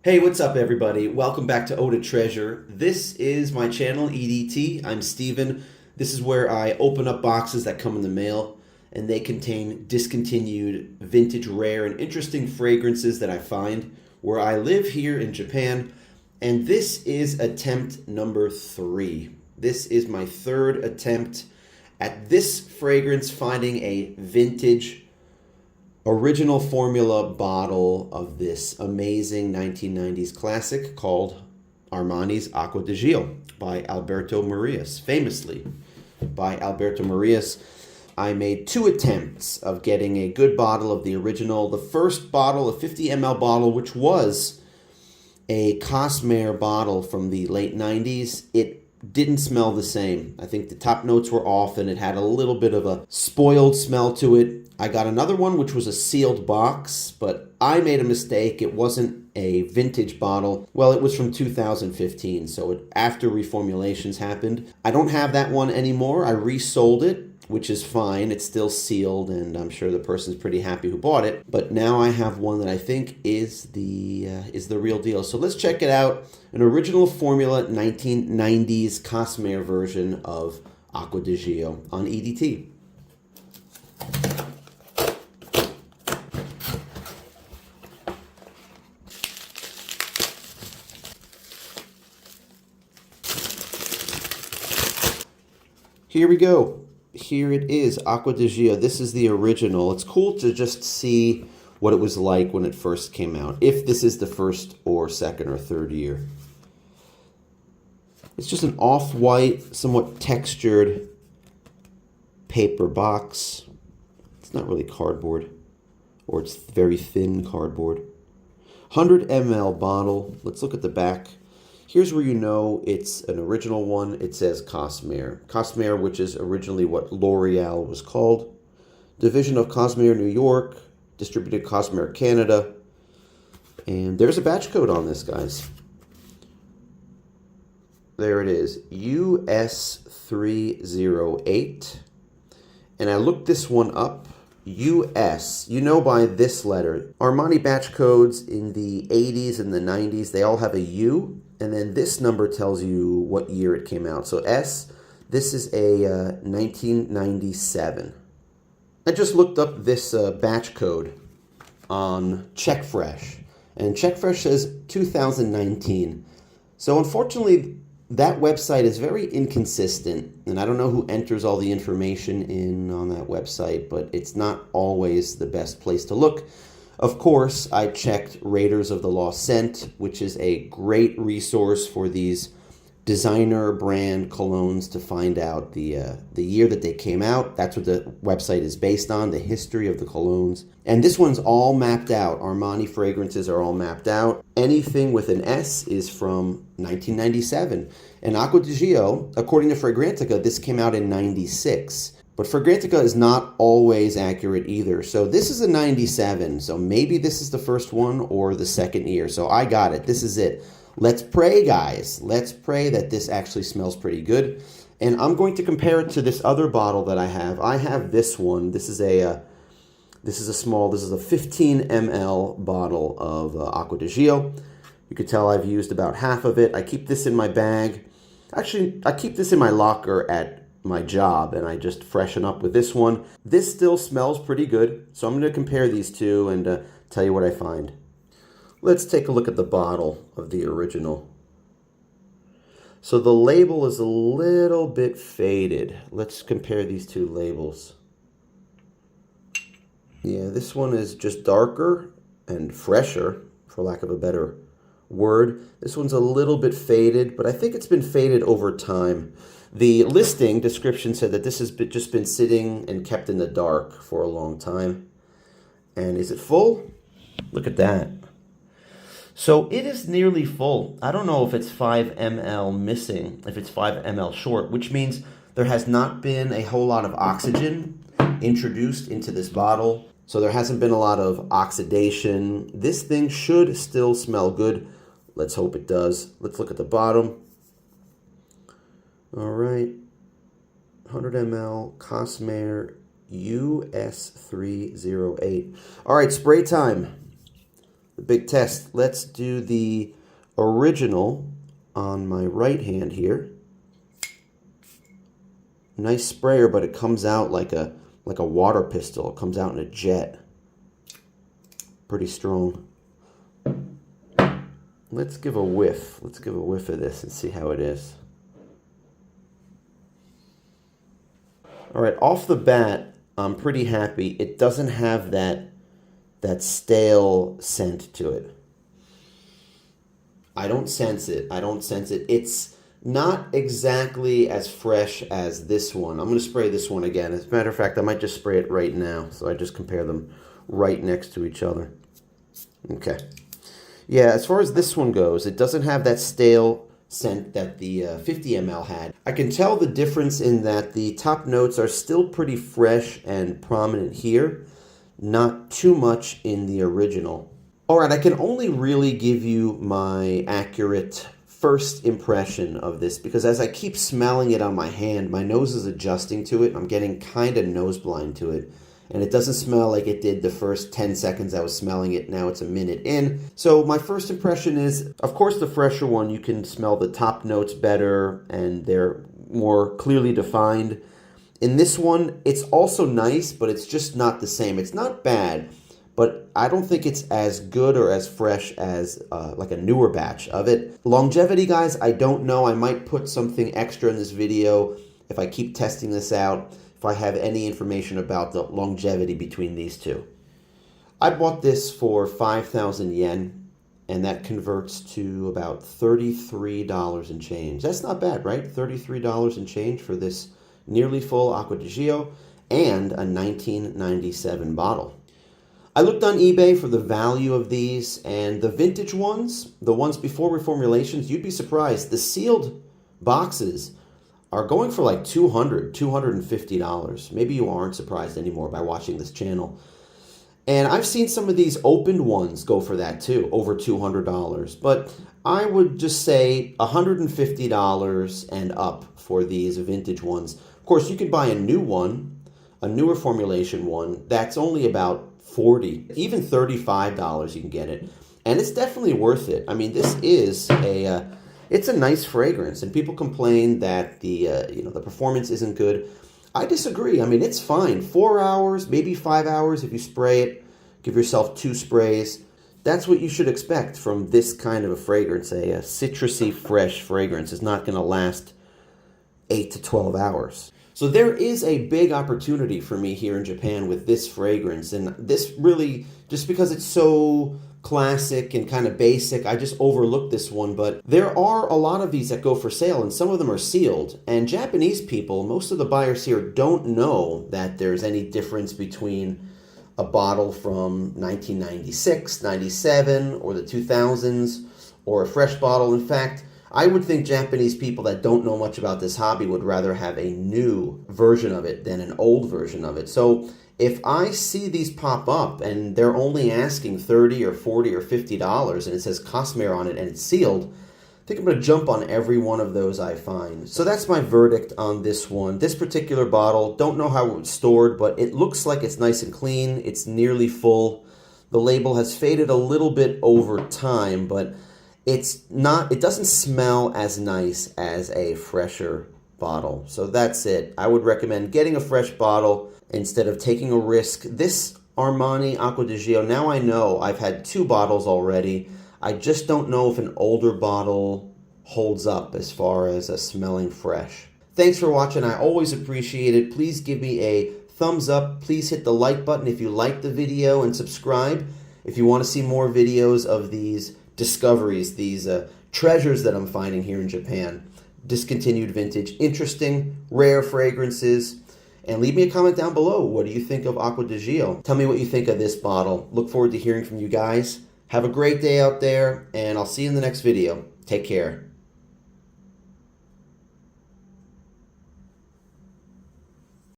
Hey, what's up, everybody? Welcome back to Eau de Treasure. This is my channel, EDT. I'm Steven. This is where I open up boxes that come in the mail, and they contain discontinued, vintage, rare, and interesting fragrances that I find where I live here in Japan. And this is attempt number 3. This is my third attempt at this fragrance, finding a vintage original formula bottle of this amazing 1990s classic called Armani's Acqua Di Gio by Alberto Morillas. Famously by Alberto Morillas, I made 2 attempts of getting a good bottle of the original. The first bottle, a 50 ml bottle, which was a Cosmair bottle from the late 90s, it didn't smell the same. I think the top notes were off and it had a little bit of a spoiled smell to it. I got another one which was a sealed box, but I made a mistake. It wasn't a vintage bottle. Well, it was from 2015, so after reformulations happened. I don't have that one anymore. I resold it, which is fine. It's still sealed, and I'm sure the person's pretty happy who bought it. But now I have one that I think is the real deal. So let's check it out. An original formula 1990s Cosmair version of Acqua Di Gio on EDT. Here we go. Here it is, Acqua Di Gio. This is the original. It's cool to just see what it was like when it first came out, if this is the first or second or third year. It's just an off-white, somewhat textured paper box. It's not really cardboard, or it's very thin cardboard. 100 ml bottle. Let's look at the back. Here's where you know it's an original one. It says Cosmair. Cosmair, which is originally what L'Oreal was called. Division of Cosmair, New York. Distributed Cosmair, Canada. And there's a batch code on this, guys. There it is, US308. And I looked this one up. US, you know by this letter. Armani batch codes in the 80s and the 90s, they all have a U. And then this number tells you what year it came out. So S, this is a 1997. I just looked up this batch code on CheckFresh. And CheckFresh says 2019. So unfortunately, that website is very inconsistent. And I don't know who enters all the information in on that website, but it's not always the best place to look. Of course, I checked Raiders of the Lost Scent, which is a great resource for these designer brand colognes to find out the year that they came out. That's what the website is based on, the history of the colognes. And this one's all mapped out. Armani fragrances are all mapped out. Anything with an S is from 1997. And Acqua Di Gio, according to Fragrantica, this came out in 96. But Fragrantica is not always accurate either. So this is a 97. So maybe this is the first one or the second year. So I got it. This is it. Let's pray, guys. Let's pray that this actually smells pretty good. And I'm going to compare it to this other bottle that I have. I have this one. This is a 15 ml bottle of Acqua Di Gio. You could tell I've used about half of it. I keep this in my bag. Actually, I keep this in my locker at my job, and I just freshen up with this one. This still smells pretty good, so I'm going to compare these two and tell you what I find. Let's take a look at the bottle of the original. So the label is a little bit faded. Let's compare these two labels. Yeah, this one is just darker and fresher, for lack of a better word. This one's a little bit faded, but I think it's been faded over time. The listing description said that this has just been sitting and kept in the dark for a long time. And is it full? Look at that. So it is nearly full. I don't know if it's 5 ml missing, if it's 5 ml short, which means there has not been a whole lot of oxygen introduced into this bottle. So there hasn't been a lot of oxidation. This thing should still smell good. Let's hope it does. Let's look at the bottom. All right, 100 ml Cosmair US308. All right, spray time. the big test. Let's do the original on my right hand here. Nice sprayer, but it comes out like a water pistol. It comes out in a jet. Pretty strong. Let's give a whiff. Let's give a whiff of this and see how it is. All right, off the bat, I'm pretty happy. It doesn't have that stale scent to it. I don't sense it. I don't sense it. It's not exactly as fresh as this one. I'm going to spray this one again. As a matter of fact, I might just spray it right now. So I just compare them right next to each other. Okay. Yeah, as far as this one goes, it doesn't have that stale scent that the 50 ml had. I can tell the difference in that the top notes are still pretty fresh and prominent here. Not too much in the original. All right, I can only really give you my accurate first impression of this because as I keep smelling it on my hand, my nose is adjusting to it. I'm getting kind of nose blind to it. And it doesn't smell like it did the first 10 seconds I was smelling it. Now it's a minute in. So my first impression is, of course, the fresher one, you can smell the top notes better and they're more clearly defined. In this one, it's also nice, but it's just not the same. It's not bad, but I don't think it's as good or as fresh as like a newer batch of it. Longevity, guys, I don't know. I might put something extra in this video if I keep testing this out, if I have any information about the longevity between these two. I bought this for 5,000 yen, and that converts to about $33 and change. That's not bad, right? $33 and change for this nearly full Acqua Di Gio and a 1997 bottle. I looked on eBay for the value of these, and the vintage ones, the ones before reformulations, you'd be surprised. The sealed boxes are going for like $200, $250. Maybe you aren't surprised anymore by watching this channel. And I've seen some of these opened ones go for that too, over $200. But I would just say $150 and up for these vintage ones. Of course, you could buy a new one, a newer formulation one, that's only about $40, even $35 you can get it. And it's definitely worth it. I mean, this is it's a nice fragrance, and people complain that the performance isn't good. I disagree. I mean, it's fine. 4 hours, maybe 5 hours if you spray it. Give yourself 2 sprays. That's what you should expect from this kind of a fragrance. A citrusy, fresh fragrance is not going to last 8 to 12 hours. So there is a big opportunity for me here in Japan with this fragrance, and this really, just because it's so classic and kind of basic, I just overlooked this one, but there are a lot of these that go for sale, and some of them are sealed. And Japanese people, most of the buyers here, don't know that there's any difference between a bottle from 1996, 97, or the 2000s, or a fresh bottle. In fact, I would think Japanese people that don't know much about this hobby would rather have a new version of it than an old version of it. So if I see these pop up and they're only asking $30 or $40 or $50 and it says Cosmair on it and it's sealed, I think I'm going to jump on every one of those I find. So that's my verdict on this one. This particular bottle, don't know how it was stored, but it looks like it's nice and clean. It's nearly full. The label has faded a little bit over time, but it doesn't smell as nice as a fresher bottle. So that's it. I would recommend getting a fresh bottle instead of taking a risk. This Armani Acqua Di Gio, now I know I've had 2 bottles already. I just don't know if an older bottle holds up as far as smelling fresh. Thanks for watching. I always appreciate it. Please give me a thumbs up. Please hit the like button if you like the video, and subscribe if you want to see more videos of these discoveries, these treasures that I'm finding here in Japan. Discontinued vintage, interesting, rare fragrances. And leave me a comment down below. What do you think of Acqua Di Gio? Tell me what you think of this bottle. Look forward to hearing from you guys. Have a great day out there, and I'll see you in the next video. Take care.